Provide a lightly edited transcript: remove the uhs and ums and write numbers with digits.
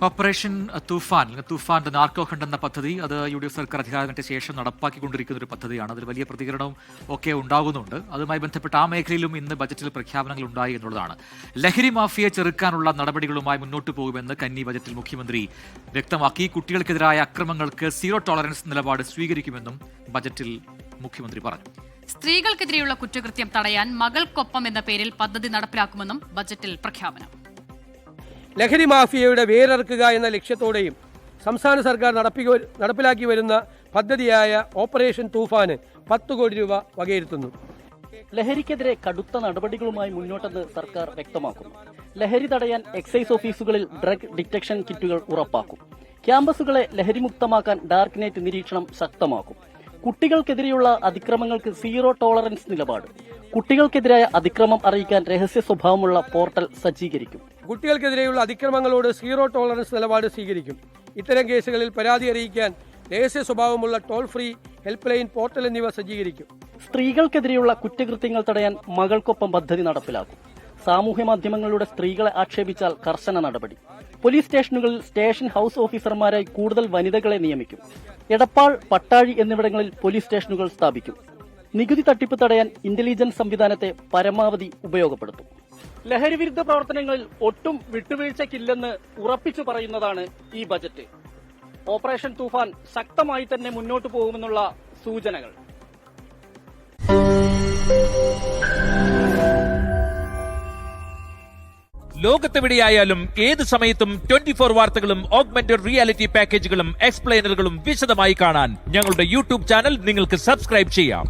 Operation തൂഫാൻ narco hunt എന്ന പദ്ധതി അത് യു.ഡി.എഫ് സർക്കാർ അധികാരത്തിന്റെ ശേഷം നടപ്പാക്കിക്കൊണ്ടിരിക്കുന്ന ഒരു പദ്ധതിയാണ്. അതിൽ വലിയ പ്രതികരണവും ഒക്കെ ഉണ്ടാകുന്നുണ്ട്. അതുമായി ബന്ധപ്പെട്ട് ആ മേഖലയിലും ഇന്ന് ബജറ്റിൽ പ്രഖ്യാപനങ്ങൾ ഉണ്ടായി എന്നുള്ളതാണ്. ലഹരി മാഫിയെ ചെറുക്കാനുള്ള നടപടികളുമായി മുന്നോട്ട് പോകുമെന്ന് കന്നി ബജറ്റിൽ മുഖ്യമന്ത്രി വ്യക്തമാക്കി. കുട്ടികൾക്കെതിരായ അക്രമങ്ങൾക്ക് സീറോ ടോളറൻസ് നിലപാട് സ്വീകരിക്കുമെന്നും ബജറ്റിൽ മുഖ്യമന്ത്രി പറഞ്ഞു. സ്ത്രീകൾക്കെതിരെയുള്ള കുറ്റകൃത്യം തടയാൻ മകൾക്കൊപ്പം എന്ന പേരിൽ പദ്ധതി നടപ്പിലാക്കുമെന്നും ബജറ്റിൽ പ്രഖ്യാപനം. ലഹരി മാഫിയയുടെ വേരറുക്കുക എന്ന ലക്ഷ്യത്തോടെയും സംസ്ഥാന സർക്കാർ നടപ്പിലാക്കി വരുന്ന പദ്ധതിയായ ഓപ്പറേഷൻ തൂഫാന് 10 കോടി രൂപ വകയിരുത്തുന്നു. ലഹരിക്കെതിരെ കടുത്ത നടപടികളുമായി മുന്നോട്ടെന്ന് സർക്കാർ വ്യക്തമാക്കുന്നു. ലഹരി തടയാൻ എക്സൈസ് ഓഫീസുകളിൽ ഡ്രഗ് ഡിറ്റക്ഷൻ കിറ്റുകൾ ഉറപ്പാക്കും. ക്യാമ്പസുകളെ ലഹരിമുക്തമാക്കാൻ ഡാർക്ക് നെറ്റ് നിരീക്ഷണം ശക്തമാക്കും. കുട്ടികൾക്കെതിരെയുള്ള അതിക്രമങ്ങൾക്ക് സീറോ ടോളറൻസ് നിലപാട്. കുട്ടികൾക്കെതിരായ അതിക്രമം അറിയിക്കാൻ രഹസ്യ സ്വഭാവമുള്ള പോർട്ടൽ സജ്ജീകരിക്കും. കുട്ടികൾക്കെതിരെയുള്ള അതിക്രമങ്ങളോട് സീറോ ടോളറൻസ് നിലപാട് സ്വീകരിക്കും. ഇത്തരം കേസുകളിൽ പരാതി അറിയിക്കാൻ രഹസ്യ സ്വഭാവമുള്ള toll free helpline portal എന്നിവ സജ്ജീകരിക്കും. സ്ത്രീകൾക്കെതിരെയുള്ള കുറ്റകൃത്യങ്ങൾ തടയാൻ മകൾക്കൊപ്പം പദ്ധതി നടപ്പിലാക്കും. സാമൂഹ്യ മാധ്യമങ്ങളിലൂടെ സ്ത്രീകളെ ആക്ഷേപിച്ചാൽ കർശന നടപടി. പോലീസ് സ്റ്റേഷനുകളിൽ സ്റ്റേഷൻ ഹൌസ് ഓഫീസർമാരായി കൂടുതൽ വനിതകളെ നിയമിക്കും. എടപ്പാൾ, പട്ടാഴി എന്നിവിടങ്ങളിൽ പോലീസ് സ്റ്റേഷനുകൾ സ്ഥാപിക്കും. നികുതി തട്ടിപ്പ് തടയാൻ ഇന്റലിജൻസ് സംവിധാനത്തെ പരമാവധി ഉപയോഗപ്പെടുത്തും. ലഹരി വിരുദ്ധ പ്രവർത്തനങ്ങളിൽ ഒട്ടും വിട്ടുവീഴ്ചയ്ക്കില്ലെന്ന് ഉറപ്പിച്ചു പറയുന്നതാണ് ഈ ബജറ്റ്. ഓപ്പറേഷൻ തൂഫാൻ ശക്തമായി തന്നെ മുന്നോട്ടു പോകുമെന്നുള്ള സൂചനകൾ. ലോകത്തെവിടെയായാലും ഏത് സമയത്തും 24 വാർത്തകളും ഓഗ്മെന്റഡ് റിയാലിറ്റി പാക്കേജുകളും എക്സ്പ്ലെയിനറുകളും വിശദമായി കാണാൻ ഞങ്ങളുടെ യൂട്യൂബ് ചാനൽ നിങ്ങൾക്ക് സബ്സ്ക്രൈബ് ചെയ്യാം.